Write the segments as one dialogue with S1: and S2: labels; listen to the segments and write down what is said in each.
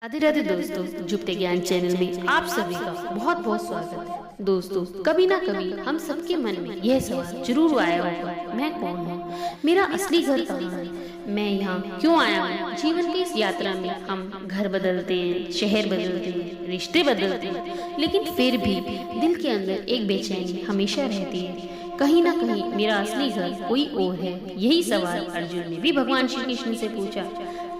S1: राधे राधे दोस्तों, जुप्ते ज्ञान चैनल में आप सभी का बहुत बहुत स्वागत है। दोस्तों, कभी ना कभी हम सबके मन में यह सवाल जरूर आया होगा, मैं कौन हूँ, मेरा असली घर कहाँ है, मैं यहाँ क्यों आया हूँ। जीवन की इस यात्रा में हम घर बदलते हैं, शहर बदलते हैं, रिश्ते बदलते हैं, लेकिन फिर भी दिल के अंदर एक बेचैनी हमेशा रहती है। कहीं ना कहीं मेरा असली घर कोई और है। यही सवाल अर्जुन ने भी भगवान श्री कृष्ण से पूछा,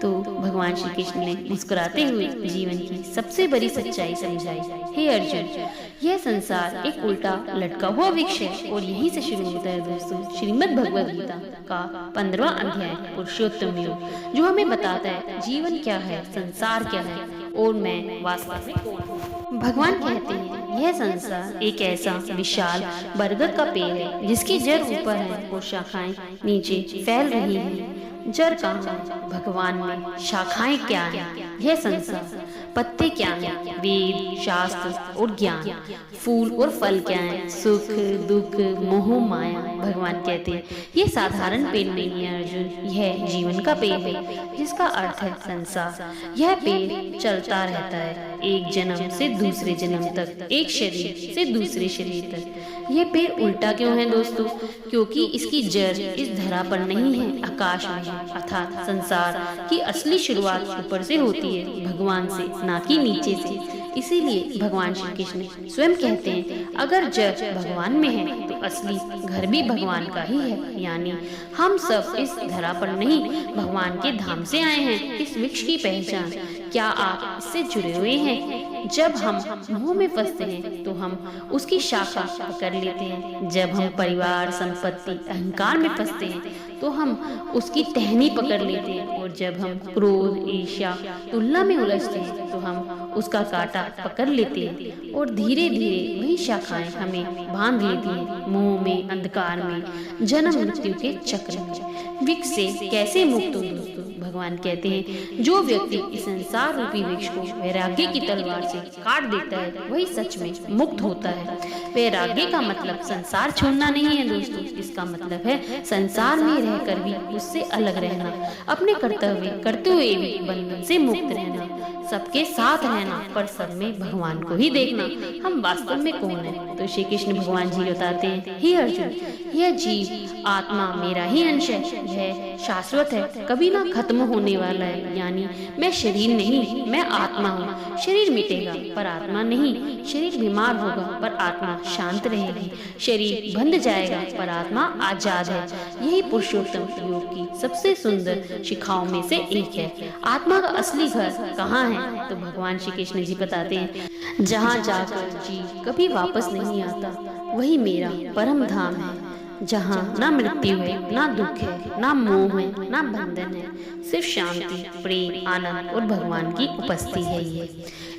S1: तो भगवान श्री कृष्ण ने मुस्कुराते हुए जीवन की सबसे बड़ी सच्चाई समझाई। हे अर्जुन, यह संसार एक उल्टा लटका हुआ वृक्ष है और यहीं से शुरू होता है दोस्तों श्रीमद् भगवद गीता का 15वां अध्याय पुरुषोत्तम योग, जो हमें बताता है जीवन क्या है, संसार क्या है और मैं वास्तव में कौन हूँ। भगवान कहते हैं यह संसार एक ऐसा विशाल बरगद का पेड़ है जिसकी जड़ ऊपर है और शाखाएं नीचे फैल रही हैं। जड़ कहाँ है? भगवान में। शाखाएं क्या है? यह संसार। पत्ते क्या हैं? वेद, शास्त्र और ज्ञान। फूल और फल क्या हैं? सुख, दुख, मोह, माया। भगवान कहते हैं यह साधारण पेड़ नहीं है अर्जुन, यह जीवन का पेड़ है जिसका अर्थ है संसार। यह पेड़ चलता रहता है, एक जन्म से दूसरे जन्म तक, एक शरीर से दूसरे शरीर तक। यह पेड़ उल्टा क्यों है दोस्तों? क्योंकि इसकी जड़ इस धरा पर नहीं है, आकाश में है। अर्थात संसार की असली शुरुआत ऊपर से होती है, भगवान से, ना कि नीचे से। इसीलिए भगवान श्री कृष्ण स्वयं कहते हैं अगर जड़ भगवान में है तो असली घर भी भगवान का ही है। यानी हम सब इस धरा पर नहीं, भगवान के धाम से आए हैं। इस वृक्ष की पहचान क्या आप इससे जुड़े हुए हैं? जब हम मोह में फंसते हैं तो हम उसकी शाखा पकड़ लेते हैं। जब हम परिवार, संपत्ति, अहंकार में फंसते हैं तो हम उसकी टहनी पकड़ लेते हैं। और जब हम क्रोध, ईर्ष्या, तुलना में उलझते हैं तो हम उसका कांटा पकड़ लेते हैं और धीरे धीरे वही शाखाएं हमें बांध लेती हैं, मोह में, अंधकार में, जन्म मृत्यु के चक्र में। वृक्ष से कैसे मुक्त हो दोस्तों? भगवान कहते हैं जो व्यक्ति इस संसार रूपी वृक्ष को वैराग्य की तलवार से काट देता है वही सच में मुक्त होता है। वैराग्य का मतलब संसार छोड़ना नहीं है दोस्तों, इसका मतलब है संसार में रहकर भी उससे अलग रहना, अपने कर्तव्य करते हुए भी बंधन से मुक्त रहना, सबके साथ रहना पर सब में भगवान को ही देखना। हम वास्तव में कौन है? तो श्री कृष्ण भगवान जी बताते हैं हे अर्जुन, यह जीव आत्मा मेरा ही अंश है, यह शाश्वत है, कभी ना खत्म होने वाला है। यानी मैं शरीर नहीं, मैं आत्मा हूँ। शरीर मिटेगा पर आत्मा नहीं, शरीर बीमार होगा पर आत्मा शांत रहेगी, शरीर बंध जाएगा पर आत्मा आजाद है। यही पुरुषोत्तम योग की सबसे सुंदर शिखाओं में से एक है। आत्मा का असली घर कहाँ है? तो भगवान श्री कृष्ण जी बताते हैं जहाँ जाकर जीव कभी वापस नहीं आता वही मेरा परम धाम है, जहाँ ना मृत्यु है, ना दुख है, ना मोह है, ना बंधन है, सिर्फ शांति, प्रेम, आनंद और भगवान की उपस्थिति है।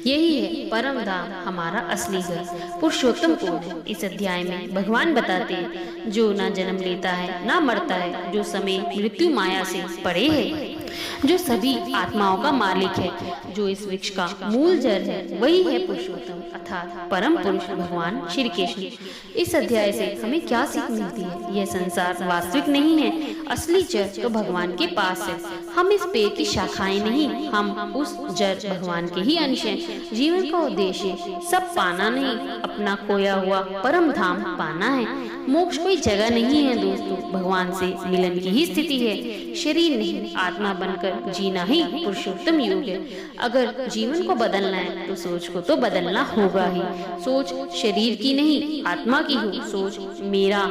S1: यही है परम धाम, हमारा असली घर। पुरुषोत्तम कौन है? इस अध्याय में भगवान बताते हैं जो ना जन्म लेता है, ना मरता है, जो समय मृत्यु माया से परे है, जो सभी आत्माओं का मालिक है, जो इस वृक्ष का मूल जड़ है, वही है पुरुषोत्तम अर्थात परम पुरुष भगवान श्री कृष्ण। इस अध्याय से हमें क्या सीख मिलती है? यह संसार वास्तविक नहीं है, असली जड़ तो भगवान के पास है। हम इस पेड़ की शाखाएं नहीं, हम उस जड़ भगवान के ही अंश हैं। जीवन का उद्देश्य सब पाना नहीं, अपना खोया हुआ परम धाम पाना है। मोक्ष कोई जगह नहीं है दोस्तों, भगवान से मिलन की ही स्थिति है। शरीर नहीं, आत्मा बनकर जीना ही पुरुषोत्तम योग है। अगर जीवन को बदलना है तो सोच को तो बदलना होगा ही। सोच शरीर की नहीं, आत्मा की हो। सोच मेरा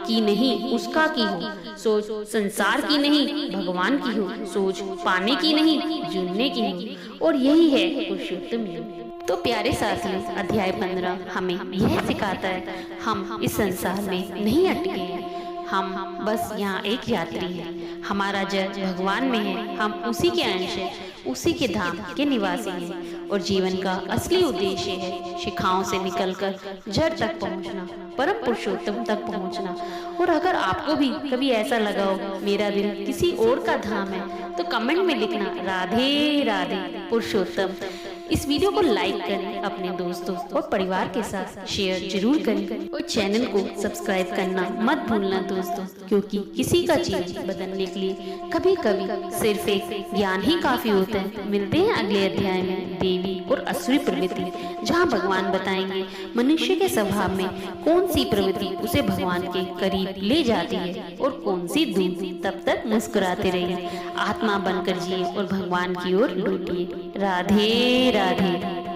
S1: की नहीं, उसका की हो। सोच संसार की नहीं, भगवान की हो। सोच पाने की नहीं, जुड़ने की हो। और यही है पुरुषोत्तम योग। तो प्यारे साथियों, अध्याय 15 हमें यह सिखाता है हम इस संसार में नहीं अटके हैं, हम बस यहाँ एक यात्री हैं। हमारा जड़ भगवान में है, हम उसी के अंश हैं, उसी के धाम के निवासी हैं। और जीवन का असली उद्देश्य है शिखाओं से निकलकर जड़ तक पहुँचना, परम पुरुषोत्तम तक पहुँचना। और अगर आपको भी कभी ऐसा लगा हो मेरा दिल किसी और का धाम है तो कमेंट में लिखना राधे राधे पुरुषोत्तम। इस वीडियो को लाइक करें, अपने दोस्तों और परिवार के साथ शेयर जरूर करें और चैनल को सब्सक्राइब करना मत भूलना दोस्तों, क्योंकि किसी का जीवन बदलने के लिए कभी कभी सिर्फ एक ज्ञान ही काफी होता है। मिलते हैं अगले अध्याय में देवी और असुरी प्रवृत्ति, जहाँ भगवान बताएंगे मनुष्य के स्वभाव में कौन सी प्रवृत्ति उसे भगवान के करीब ले जाती है और कौन सी दूर। तब तक मुस्कुराते रहिए, आत्मा बनकर जिए और भगवान की ओर लौटिए। राधे राधे।